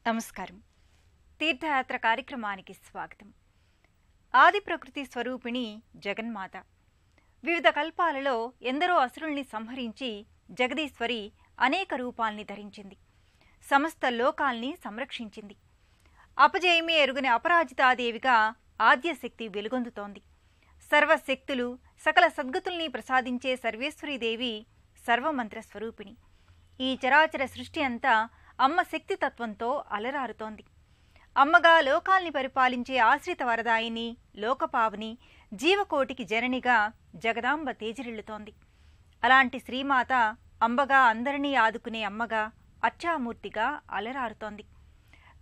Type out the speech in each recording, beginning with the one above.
నమస్కారం. తీర్థయాత్ర కార్యక్రమానికి స్వాగతం. ఆది ప్రకృతి స్వరూపిణి జగన్మాత. వివిధ కల్పాలలో ఎందరో అసురుల్ని సంహరించి జగదీశ్వరి అనేక రూపాల్ని ధరించింది. సమస్త లోకాల్ని సంరక్షించింది. అపజయమే ఎరుగని అపరాజితాదేవిగా ఆద్యశక్తి వెలుగొందుతోంది. సర్వశక్తులు సకల సద్గతుల్ని ప్రసాదించే సర్వేశ్వరీదేవి సర్వమంత్ర స్వరూపిణి. ఈ చరాచర సృష్టి అంతా అమ్మ శక్తితత్వంతో అలరారుతోంది. అమ్మగా లోకాల్ని పరిపాలించే ఆశ్రిత వరదాయిని, లోకపావని, జీవకోటికి జననిగా జగదాంబ తేజరిల్లుతోంది. అలాంటి శ్రీమాత అంబగా అందరినీ ఆదుకునే అమ్మగా అచ్చామూర్తిగా అలరారుతోంది.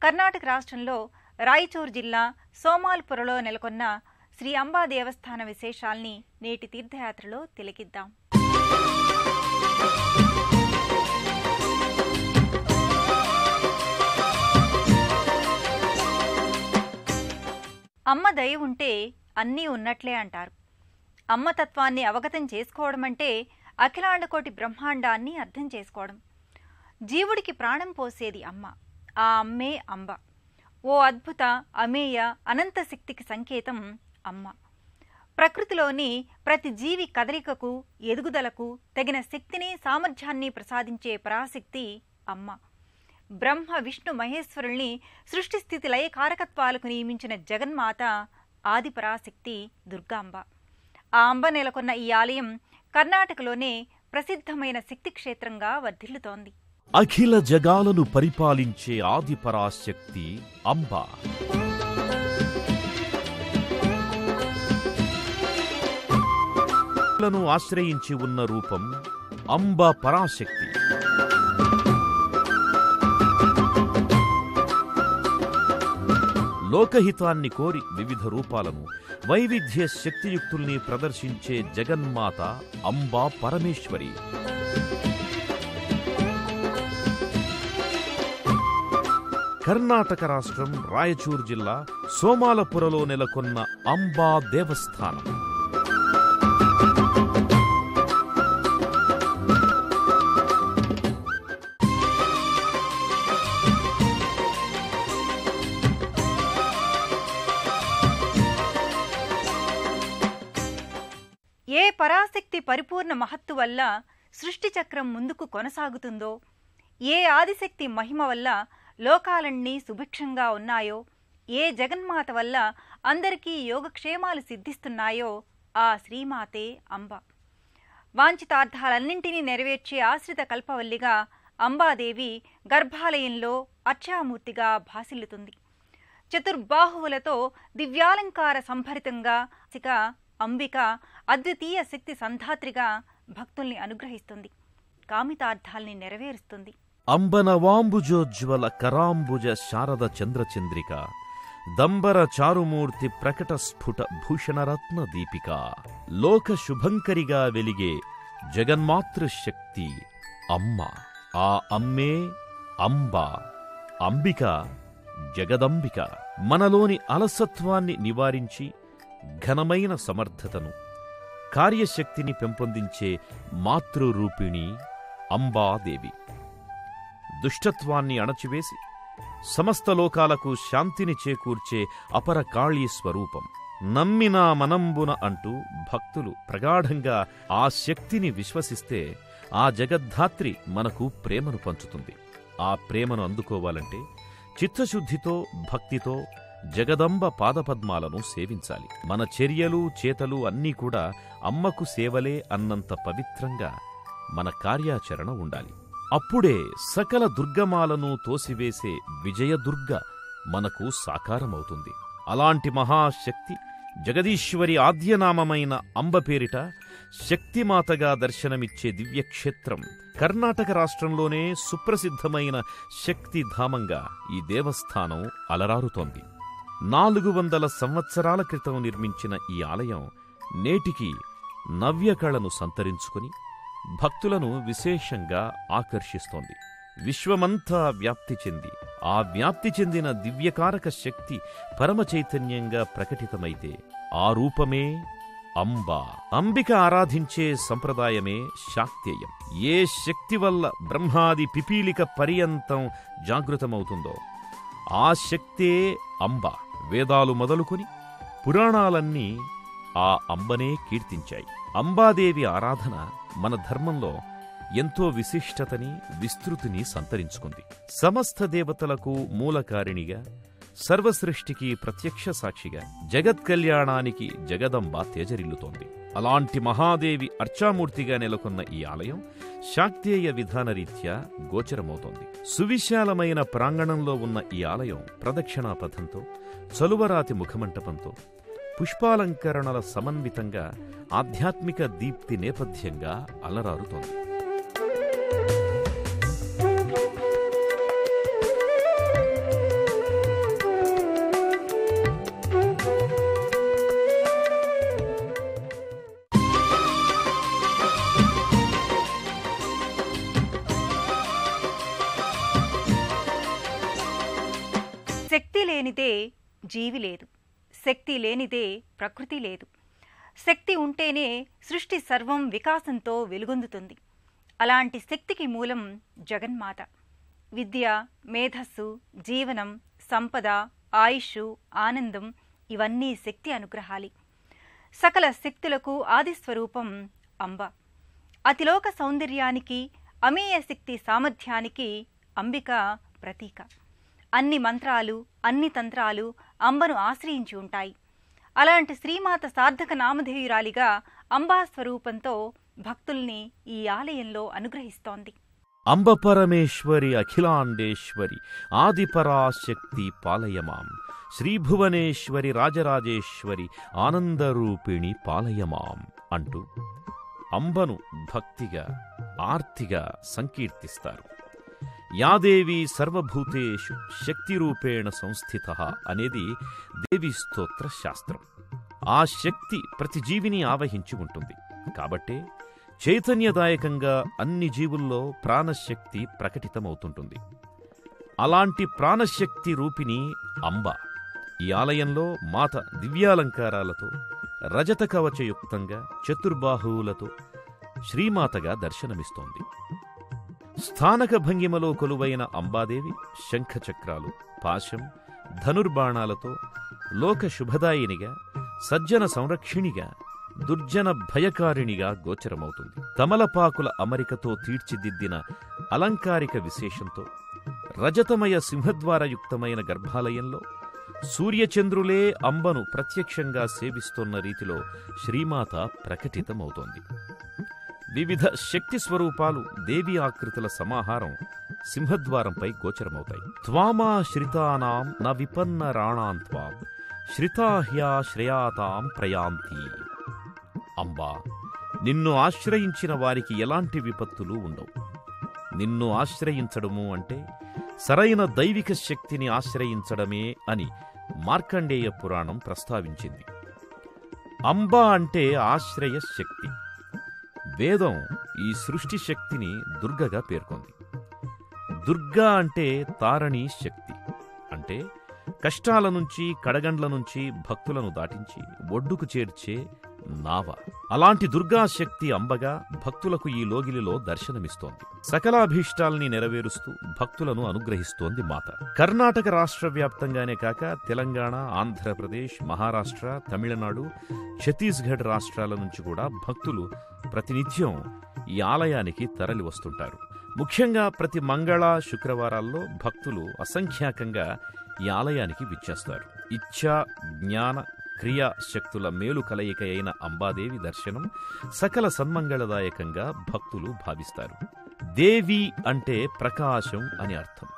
కర్ణాటక రాష్ట్రంలో రాయచూరు జిల్లా సోమాల్పురలో నెలకొన్న శ్రీ అంబా దేవస్థాన విశేషాల్ని నేటి తీర్థయాత్రలో తిలకిద్దాం. అమ్మ దయ ఉంటే అన్నీ ఉన్నట్లే అంటారు. అమ్మతత్వాన్ని అవగతం చేసుకోవడమంటే అఖిలాండకోటి బ్రహ్మాండాన్ని అర్థం చేసుకోవడం. జీవుడికి ప్రాణం పోసేది అమ్మ. ఆ అమ్మే అంబ. ఓ అద్భుత, అమేయ, అనంత శక్తికి సంకేతం అమ్మ. ప్రకృతిలోని ప్రతి జీవి కదలికకు, ఎదుగుదలకు తగిన శక్తిని, సామర్థ్యాన్ని ప్రసాదించే పరాశక్తి అమ్మ. బ్రహ్మ, విష్ణు, మహేశ్వరుల్ని సృష్టి స్థితి లయ కారకత్వాలకు నియమించిన జగన్మాత ఆదిపరాశక్తి దుర్గాంబ. ఆ అంబ నెలకొన్న ఈ ఆలయం కర్ణాటకలోనే ప్రసిద్ధమైన శక్తి క్షేత్రంగా వర్ధిల్లుతోంది. అఖిల జగాలను పరిపాలించే ఆదిపరాశక్తి అంబ. ఆశ్రయించి ఉన్న రూపం అంబ పరాశక్తి. లోకహితాన్ని కోరి వివిధ రూపాలను, వైవిధ్య శక్తియుక్తుల్ని ప్రదర్శించే జగన్మాత అంబా పరమేశ్వరి. కర్ణాటక రాష్ట్రం రాయచూరు జిల్లా సోమాలపురలో నెలకొన్న అంబా దేవస్థానం. ఏ పరాశక్తి పరిపూర్ణ మహత్తు వల్ల సృష్టి చక్రం ముందుకు కొనసాగుతుందో, ఏ ఆదిశక్తి మహిమ వల్ల లోకాలన్నీ సుభిక్షంగా ఉన్నాయో, ఏ జగన్మాత వల్ల అందరికీ యోగక్షేమాలు సిద్ధిస్తున్నాయో ఆ శ్రీమాతే అంబ. వాంఛితార్థాలన్నింటినీ నెరవేర్చే ఆశ్రిత కల్పవల్లిగా అంబాదేవి గర్భాలయంలో అర్చామూర్తిగా భాసిల్లుతుంది. చతుర్బాహువులతో దివ్యాలంకార సంభరితంగా అంబిక అద్వితీయ శక్తి సంధాత్రిగా భక్తుల్ని అనుగ్రహిస్తుంది, కామితార్థాల్ని నెరవేరుస్తుంది. అంబనవాంబుజోజ్వల కరాంబుజ శారద చంద్రచంద్రిక, దంబర చారుమూర్తి ప్రకట స్ఫుట భూషణరత్న దీపిక, లోక శుభంకరిగా వెలిగే జగన్మాతృశక్తి అమ్మ. ఆ అమ్మే అంబ, అంబిక, జగదంబిక. మనలోని అలసత్వాన్ని నివారించి ఘనమైన సమర్థతను, కార్యశక్తిని పెంపొందించే మాతృరూపిణి అంబాదేవి. దుష్టత్వాన్ని అణచివేసి సమస్త లోకాలకు శాంతిని చేకూర్చే అపర కాళీ స్వరూపం. నమ్మినా మనంబున అంటూ భక్తులు ప్రగాఢంగా ఆ శక్తిని విశ్వసిస్తే ఆ జగద్ధాత్రి మనకు ప్రేమను పంచుతుంది. ఆ ప్రేమను అందుకోవాలంటే చిత్తశుద్ధితో, భక్తితో జగదంబ పాదపద్మాలను సేవించాలి. మన చర్యలు, చేతలు అన్నీ కూడా అమ్మకు సేవలే అన్నంత పవిత్రంగా మన కార్యాచరణ ఉండాలి. అప్పుడే సకల దుర్గమాలను తోసివేసే విజయదుర్గ మనకు సాకారమవుతుంది. అలాంటి మహాశక్తి జగదీశ్వరి ఆద్యనామమైన అంబ పేరిట శక్తిమాతగా దర్శనమిచ్చే దివ్యక్షేత్రం కర్ణాటక రాష్ట్రంలోనే సుప్రసిద్ధమైన శక్తిధామంగా ఈ దేవస్థానం అలరారుతోంది. 400 సంవత్సరాల క్రితం నిర్మించిన ఈ ఆలయం నేటికి నవ్యకళను సంతరించుకుని భక్తులను విశేషంగా ఆకర్షిస్తోంది. విశ్వమంతా వ్యాప్తి చెంది ఆ వ్యాప్తి చెందిన దివ్యకారక శక్తి పరమచైతన్యంగా ప్రకటితమైతే ఆ రూపమే అంబ. అంబిక ఆరాధించే సంప్రదాయమే శాక్తేయం. ఏ శక్తి వల్ల బ్రహ్మాది పిపీలిక పర్యంతం జాగృతమవుతుందో ఆ శక్తే అంబ. వేదాలు మొదలుకొని పురాణాలన్నీ ఆ అంబనే కీర్తించాయి. అంబాదేవి ఆరాధన మన ధర్మంలో ఎంతో విశిష్టతని, విస్తృతిని సంతరించుకుంది. సమస్త దేవతలకు మూలకారిణిగా, సర్వసృష్టికి ప్రత్యక్ష సాక్షిగా, జగత్కల్యాణానికి జగదంబ తేజరిల్లుతోంది. అలాంటి మహాదేవి అర్చామూర్తిగా నెలకొన్న ఈ ఆలయం శాక్తేయ విధానరీత్యా గోచరమవుతోంది. సువిశాలమైన ప్రాంగణంలో ఉన్న ఈ ఆలయం ప్రదక్షిణాపథంతో, చలువరాతి ముఖమంటపంతో, పుష్పాలంకరణల సమన్వితంగా ఆధ్యాత్మిక దీప్తి నేపథ్యంగా అలరారుతోంది. శక్తి లేనిదే జీవి లేదు, శక్తి లేనిదే ప్రకృతి లేదు. శక్తి ఉంటేనే సృష్టి సర్వం వికాసంతో వెలుగొందుతుంది. అలాంటి శక్తికి మూలం జగన్మాత. విద్య, మేధస్సు, జీవనం, సంపద, ఆయుష్, ఆనందం ఇవన్నీ శక్తి అనుగ్రహాలి. సకల శక్తులకు ఆదిస్వరూపం అంబ. అతిలోక సౌందర్యానికి, అమేయ శక్తి సామర్థ్యానికి అంబిక ప్రతీక. అన్ని మంత్రాలు, అన్ని తంత్రాలు అంబను ఆశ్రయించి ఉంటాయి. అలాంటి శ్రీమాత సార్థక నామధేయురాలిగా అంబాస్వరూపంతో భక్తుల్ని ఈ ఆలయంలో అనుగ్రహిస్తోంది. అంబ పరమేశ్వరి అఖిలాండేశ్వరి ఆదిపరాశక్తి పాలయమాం, శ్రీభువనేశ్వరి రాజరాజేశ్వరి ఆనందరూపిణి పాలయమాం అంటూ అంబను భక్తిగా, ఆర్తిగా సంకీర్తిస్తారు. యాదేవి సర్వభూతేషు శక్తిరూపేణ సంస్థితః అనేది దేవీ స్తోత్ర శాస్త్రం. ఆ శక్తి ప్రతి జీవిని ఆవహించి ఉంటుంది. కాబట్టే చైతన్యదాయకంగా అన్ని జీవుల్లో ప్రాణశక్తి ప్రకటితమవుతుంటుంది. అలాంటి ప్రాణశక్తి రూపిణి అంబ. ఈ ఆలయంలో మాత దివ్యాలంకారాలతో, రజత కవచయుక్తంగా, చతుర్బాహువులతో శ్రీమాతగా దర్శనమిస్తోంది. స్థానక భంగిమలో కొలువైన అంబాదేవి శంఖచక్రాలు, పాశం, ధనుర్బాణాలతో లోక శుభదాయినిగా, సజ్జన సంరక్షిణిగా, దుర్జన భయకారిణిగా గోచరమవుతుంది. తమలపాకుల అమరికతో తీర్చిదిద్దిన అలంకారిక విశేషంతో రజతమయ సింహద్వారయుక్తమైన గర్భాలయంలో సూర్యచంద్రులే అంబను ప్రత్యక్షంగా సేవిస్తున్న రీతిలో శ్రీమాత ప్రకటితమవుతోంది. వివిధ శక్తి స్వరూపాలు, దేవీ ఆకృతుల సమాహారం సింహద్వారంపై గోచరమవుతాయి. త్వామాశ్రితానాం న విపన్న రాణాంత్వాం శ్రితాహ్యాశ్రయాతాం ప్రయాంతి. అంబా, నిన్ను ఆశ్రయించిన వారికి ఎలాంటి విపత్తులు ఉండవు. నిన్ను ఆశ్రయించడము అంటే సరైన దైవిక శక్తిని ఆశ్రయించడమే అని మార్కండేయ పురాణం ప్రస్తావించింది. అంబ అంటే ఆశ్రయ శక్తి. వేదం ఈ సృష్టి శక్తిని దుర్గగా పేర్కొంది. దుర్గా అంటే తారణీ శక్తి, అంటే కష్టాల నుంచి, కడగండ్ల నుంచి భక్తులను దాటించి ఒడ్డుకు చేర్చే నావ. అలాంటి దుర్గాశక్తి అంబగా భక్తులకు ఈ లోగిలిలో దర్శనమిస్తోంది. సకలాభీష్టాల్ని నెరవేరుస్తూ భక్తులను అనుగ్రహిస్తోంది మాత. కర్ణాటక రాష్ట్ర వ్యాప్తంగానే కాక తెలంగాణ, ఆంధ్రప్రదేశ్, మహారాష్ట్ర, తమిళనాడు, ఛత్తీస్గఢ్ రాష్ట్రాల నుంచి కూడా భక్తులు ప్రతినిత్యం ఈ ఆలయానికి తరలి వస్తుంటారు. ముఖ్యంగా ప్రతి మంగళ, శుక్రవారాల్లో భక్తులు అసంఖ్యాకంగా ఈ ఆలయానికి విచ్చేస్తారు. ఇచ్ఛా, జ్ఞాన, క్రియా శక్తుల మేలు కలయిక అయిన అంబాదేవి దర్శనం సకల సన్మంగళదాయకంగా భక్తులు భావిస్తారు. దేవి అంటే ప్రకాశం అని అర్థం.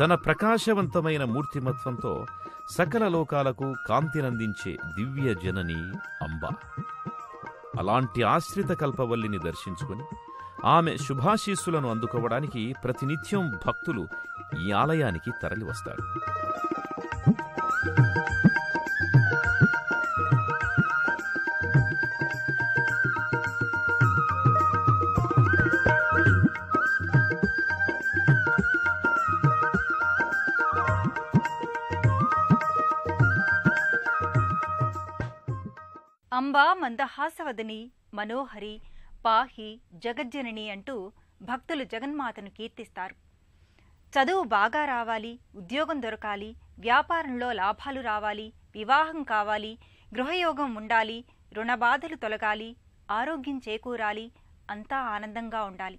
తన ప్రకాశవంతమైన మూర్తిమత్వంతో సకల లోకాలకు కాంతినందించే దివ్య జనని అంబ. అలాంటి ఆశ్రిత కల్పవల్లిని దర్శించుకుని ఆమె శుభాశీస్సులను అందుకోవడానికి ప్రతినిత్యం భక్తులు ఈ ఆలయానికి తరలివస్తారు. అంబా మందహాసవదని, మనోహరి, పాహి, జగజ్జనని అంటూ భక్తులు జగన్మాతను కీర్తిస్తారు. చదువు బాగా రావాలి, ఉద్యోగం దొరకాలి, వ్యాపారంలో లాభాలు రావాలి, వివాహం కావాలి, గృహయోగం ఉండాలి, రుణబాధలు తొలగాలి, ఆరోగ్యం చేకూరాలి, అంతా ఆనందంగా ఉండాలి.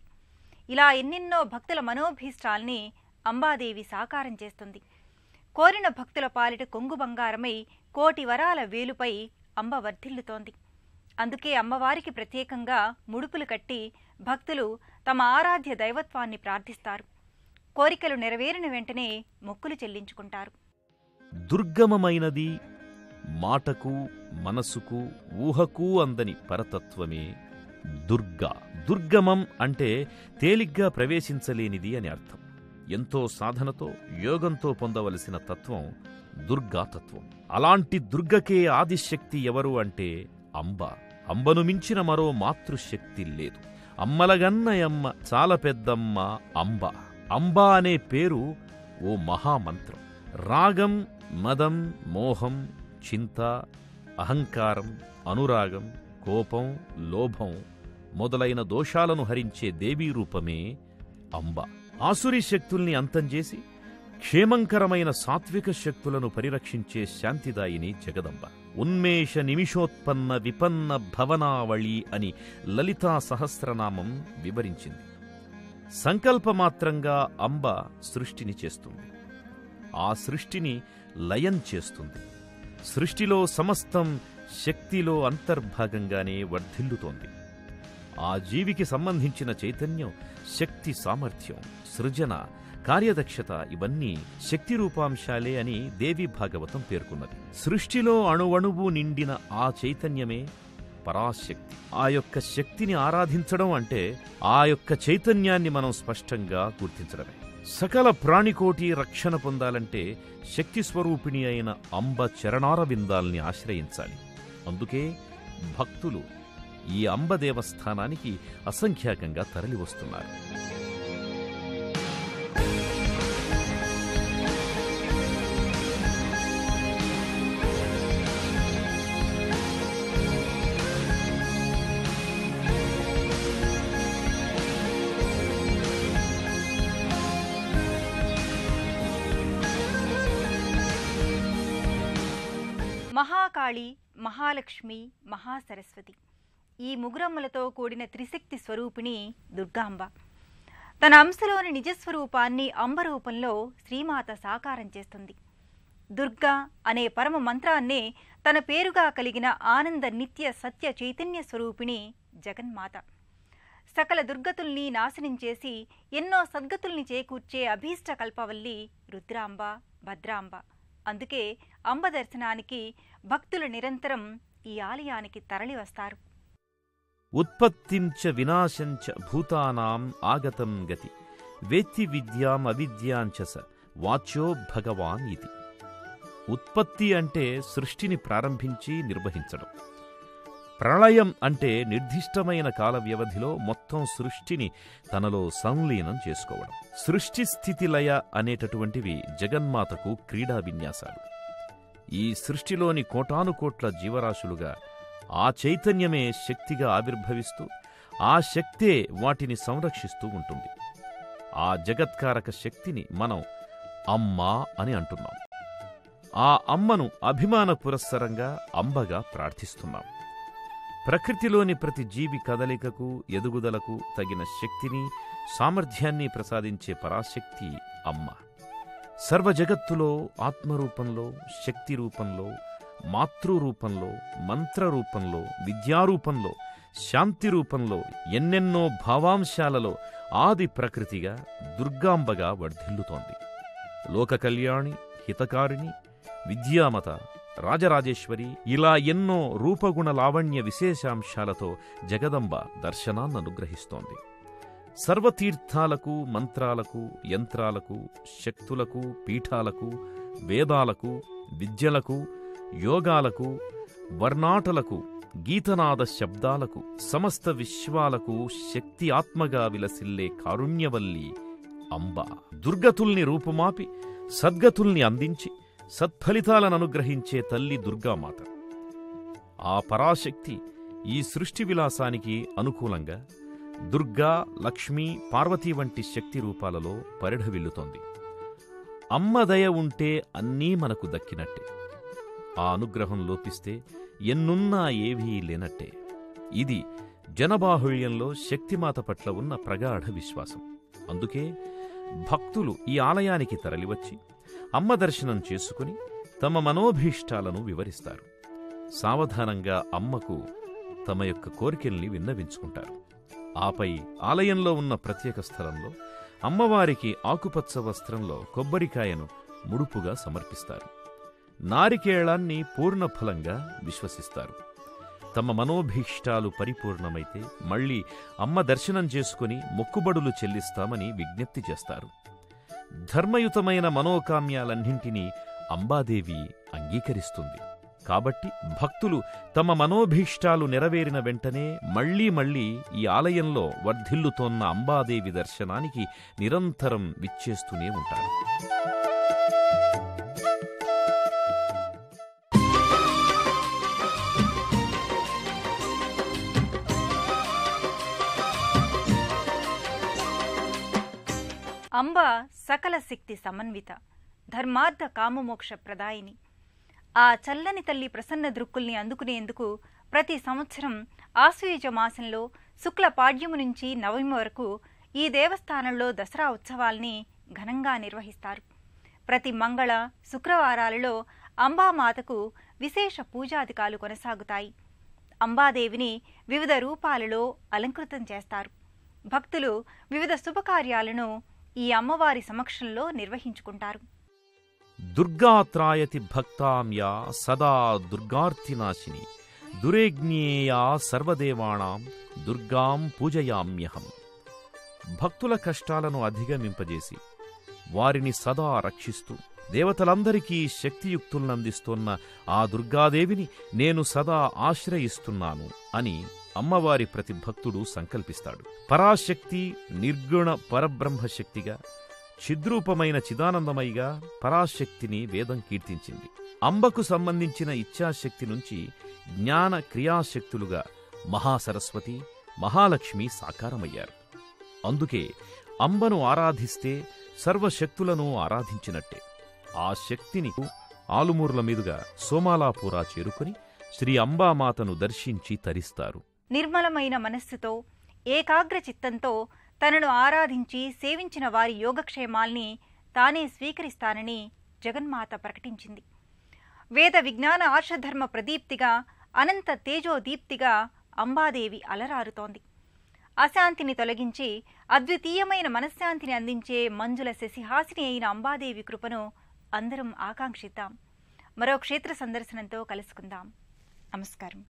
ఇలా ఎన్నెన్నో భక్తుల మనోభీష్టాల్ని అంబాదేవి సాకారం చేస్తుంది. కోరిన భక్తుల పాలిట కొంగు బంగారమై కోటి వరాల వేలుపై అంబ వర్ధిల్లుతోంది. అందుకే అమ్మవారికి ప్రత్యేకంగా ముడుపులు కట్టి భక్తులు తమ ఆరాధ్య దైవత్వాన్ని ప్రార్థిస్తారు. కోరికలు నెరవేరిన వెంటనే మొక్కులు చెల్లించుకుంటారు. దుర్గమమైనది మాటకు, మనసుకు, ఊహకు అందని పరతత్వమే దుర్గా. దుర్గమం అంటే తేలిగ్గా ప్రవేశించలేనిది అని అర్థం. ఎంతో సాధనతో, యోగంతో పొందవలసిన తత్వం దుర్గాతత్వం. అలాంటి దుర్గకే ఆదిశక్తి ఎవరు అంటే అంబ. అంబను మించిన మరో మాతృశక్తి లేదు. అమ్మలగన్నయమ్మ చాలా పెద్దమ్మ అంబ. అంబ అనే పేరు ఓ మహామంత్రం. రాగం, మదం, మోహం, చింత, అహంకారం, అనురాగం, కోపం, లోభం మొదలైన దోషాలను హరించే దేవీ రూపమే అంబ. ఆసురీ శక్తుల్ని అంతంచేసి క్షేమంకరమైన సాత్విక శక్తులను పరిరక్షించే శాంతిదాయిని జగదంబ. ఉన్మేష నిమిషోత్పన్న విపన్న భవనావళి అని లలితా సహస్రనామం వివరించింది. సంకల్పమాత్రంగా అంబ సృష్టిని చేస్తుంది. ఆ సృష్టిని లయం చేస్తుంది. సృష్టిలో సమస్తం శక్తిలో అంతర్భాగంగానే వర్ధిల్లుతోంది. ఆ జీవికి సంబంధించిన చైతన్యం, శక్తి సామర్థ్యం, సృజన, కార్యదక్షత ఇవన్నీ శక్తి రూపాంశాలే అని దేవి భాగవతం పేర్కొన్నది. సృష్టిలో అణువణువు నిండిన ఆ చైతన్యమే పరాశక్తి. ఆ యొక్క శక్తిని ఆరాధించడం అంటే ఆ యొక్క చైతన్యాన్ని మనం స్పష్టంగా గుర్తించడమే. సకల ప్రాణికోటి రక్షణ పొందాలంటే శక్తి స్వరూపిణి అయిన అంబ చరణారవిందాల్ని ఆశ్రయించాలి. అందుకే భక్తులు ఈ అంబ దేవస్థానానికి అసంఖ్యాకంగా తరలివస్తున్నారు. మహాకాళి, మహాలక్ష్మి, మహాసరస్వతి ఈ ముగ్గురమ్మలతో కూడిన త్రిశక్తి స్వరూపిణి దుర్గాంబ. తన అంశలోని నిజస్వరూపాన్ని అంబ రూపంలో శ్రీమాత సాకారం చేస్తుంది. దుర్గా అనే పరమ మంత్రాన్నే తన పేరుగా కలిగిన ఆనంద నిత్య సత్య చైతన్య స్వరూపిణి జగన్మాత. సకల దుర్గతుల్ని నాశనం చేసి ఎన్నో సద్గతుల్ని చేకూర్చే అభీష్ట కల్పవల్లి రుద్రాంబ, భద్రాంబ. అందుకే అంబ దర్శనానికి భక్తులు నిరంతరం ఈ ఆలయానికి తరలి వస్తారు. ఉత్పత్తించ వినాశంచ భూతానాం ఆగతం గతి వేత్తి విద్యాం అవిద్యాంచ స వాచ్యో భగవాన్ ఇది. ఉత్పత్తి అంటే సృష్టిని ప్రారంభించి నిర్వహించడం. ప్రళయం అంటే నిర్దిష్టమైన కాల వ్యవధిలో మొత్తం సృష్టిని తనలో సంలీనం చేసుకోవడం. సృష్టి స్థితి లయ అనేటటువంటివి జగన్మాతకు క్రీడా విన్యాసాలు. ఈ సృష్టిలోని కోటానుకోట్ల జీవరాశులుగా ఆ చైతన్యమే శక్తిగా ఆవిర్భవిస్తూ ఆ శక్తే వాటిని సంరక్షిస్తూ ఉంటుంది. ఆ జగత్కారక శక్తిని మనం అమ్మా అని అంటున్నాం. ఆ అమ్మను అభిమాన పురస్సరంగా అంబగా ప్రార్థిస్తున్నాం. ప్రకృతిలోని ప్రతి జీవి కదలికకు, ఎదుగుదలకు తగిన శక్తిని, సామర్థ్యాన్ని ప్రసాదించే పరాశక్తి అమ్మ. సర్వజగత్తులో ఆత్మరూపంలో, శక్తి రూపంలో, మాతృరూపంలో, మంత్రరూపంలో, విద్యారూపంలో, శాంతి రూపంలో ఎన్నెన్నో భావాంశాలలో ఆది ప్రకృతిగా దుర్గాంబగా వర్ధిల్లుతోంది. లోక కళ్యాణి, హితకారిణి, విద్యామత, రాజరాజేశ్వరి ఇలా ఎన్నో రూపగుణ లావణ్య విశేషాంశాలతో జగదంబ దర్శనాన్ననుగ్రహిస్తోంది. సర్వతీర్థాలకు, మంత్రాలకు, యంత్రాలకు, శక్తులకు, పీఠాలకు, వేదాలకు, విద్యలకు, యోగాలకు, వర్ణాటలకు, గీతనాద శబ్దాలకు, సమస్త విశ్వాలకు శక్తి ఆత్మగా విలసిల్లే కారుణ్యవల్లి అంబ. దుర్గతుల్ని రూపుమాపి సద్గతుల్ని అందించి సత్ఫలితాలననుగ్రహించే తల్లి దుర్గామాత. ఆ పరాశక్తి ఈ సృష్టి విలాసానికి అనుకూలంగా దుర్గా, లక్ష్మీ, పార్వతీ వంటి శక్తి రూపాలలో పరిఢవిల్లుతోంది. అమ్మ దయ ఉంటే అన్నీ మనకు దక్కినట్టే. ఆ అనుగ్రహం లోపిస్తే ఎన్నున్నా ఏవీ లేనట్టే. ఇది జనబాహుళ్యంలో శక్తిమాత పట్ల ఉన్న ప్రగాఢ విశ్వాసం. అందుకే భక్తులు ఈ ఆలయానికి తరలివచ్చి అమ్మ దర్శనం చేసుకుని తమ మనోభీష్టాలను వివరిస్తారు. సావధానంగా అమ్మకు తమ యొక్క కోరికల్ని విన్నవించుకుంటారు. ఆపై ఆలయంలో ఉన్న ప్రత్యేక స్థలంలో అమ్మవారికి ఆకుపచ్చ వస్త్రంలో కొబ్బరికాయను ముడుపుగా సమర్పిస్తారు. నారికేళాన్ని పూర్ణఫలంగా విశ్వసిస్తారు. తమ మనోభీష్టాలు పరిపూర్ణమైతే మళ్లీ అమ్మ దర్శనం చేసుకుని మొక్కుబడులు చెల్లిస్తామని విజ్ఞప్తి చేస్తారు. ధర్మయుతమైన మనోకామ్యాలన్నింటినీ అంబాదేవి అంగీకరిస్తుంది. కాబట్టి భక్తులు తమ మనోభీష్టాలు నెరవేరిన వెంటనే మళ్లీ ఈ ఆలయంలో వర్ధిల్లుతోన్న అంబాదేవి దర్శనానికి నిరంతరం విచ్చేస్తూనే ఉంటారు. అంబ సకల శక్తి సమన్విత, ధర్మార్థ కామమోక్ష ప్రదాయిని. ఆ చల్లని తల్లి ప్రసన్న దృక్కుల్ని అందుకునేందుకు ప్రతి సంవత్సరం ఆశ్వయుజ మాసంలో శుక్ల పాడ్యము నుంచి నవమి వరకు ఈ దేవస్థానంలో దసరా ఉత్సవాల్ని ఘనంగా నిర్వహిస్తారు. ప్రతి మంగళ, శుక్రవారాలలో అంబామాతకు విశేష పూజాధికాలు కొనసాగుతాయి. అంబాదేవిని వివిధ రూపాలలో అలంకృతం చేస్తారు. భక్తులు వివిధ శుభకార్యాలను ఈ అమ్మవారి సమక్షంలో నిర్వహించుకుంటారు. దుర్గాత్రాయతి భక్తాంయా సదా దుర్గార్తినాశిని దురేజ్ఞేయా సర్వదేవాణాం దుర్గాం పూజయామ్యహం. భక్తుల కష్టాలను అధిగమింపజేసి వారిని సదా రక్షిస్తూ దేవతలందరికీ శక్తియుక్తులనందిస్తోన్న ఆ దుర్గాదేవిని నేను సదా ఆశ్రయిస్తున్నాను అని అమ్మవారి ప్రతి భక్తుడు సంకల్పిస్తాడు. పరాశక్తి నిర్గుణ పరబ్రహ్మశక్తిగా, చిద్రూపమైన చిదానందమయిగా పరాశక్తిని వేదం కీర్తించింది. అంబకు సంబంధించిన ఇచ్ఛాశక్తి నుంచి జ్ఞాన క్రియాశక్తులుగా మహాసరస్వతి, మహాలక్ష్మి సాకారమయ్యారు. అందుకే అంబను ఆరాధిస్తే సర్వశక్తులను ఆరాధించినట్టే. ఆ శక్తిని ఆలుమూర్ల మీదుగా సోమాలాపురా చేరుకుని శ్రీ అంబామాతను దర్శించి తరిస్తారు. నిర్మలమైన మనస్సుతో, ఏకాగ్ర చిత్తంతో తనను ఆరాధించి సేవించిన వారి యోగక్షేమాల్ని తానే స్వీకరిస్తానని జగన్మాత ప్రకటించింది. వేద విజ్ఞాన ఆర్షధర్మ ప్రదీప్తిగా, అనంత తేజోదీప్తిగా అంబాదేవి అలరారుతోంది. అశాంతిని తొలగించి అద్వితీయమైన మనశ్శాంతిని అందించే మంజుల శశిహాసిని అయిన అంబాదేవి కృపను అందరం ఆకాంక్షిద్దాం. మరో క్షేత్ర సందర్శనంతో కలుసుకుందాం. నమస్కారం.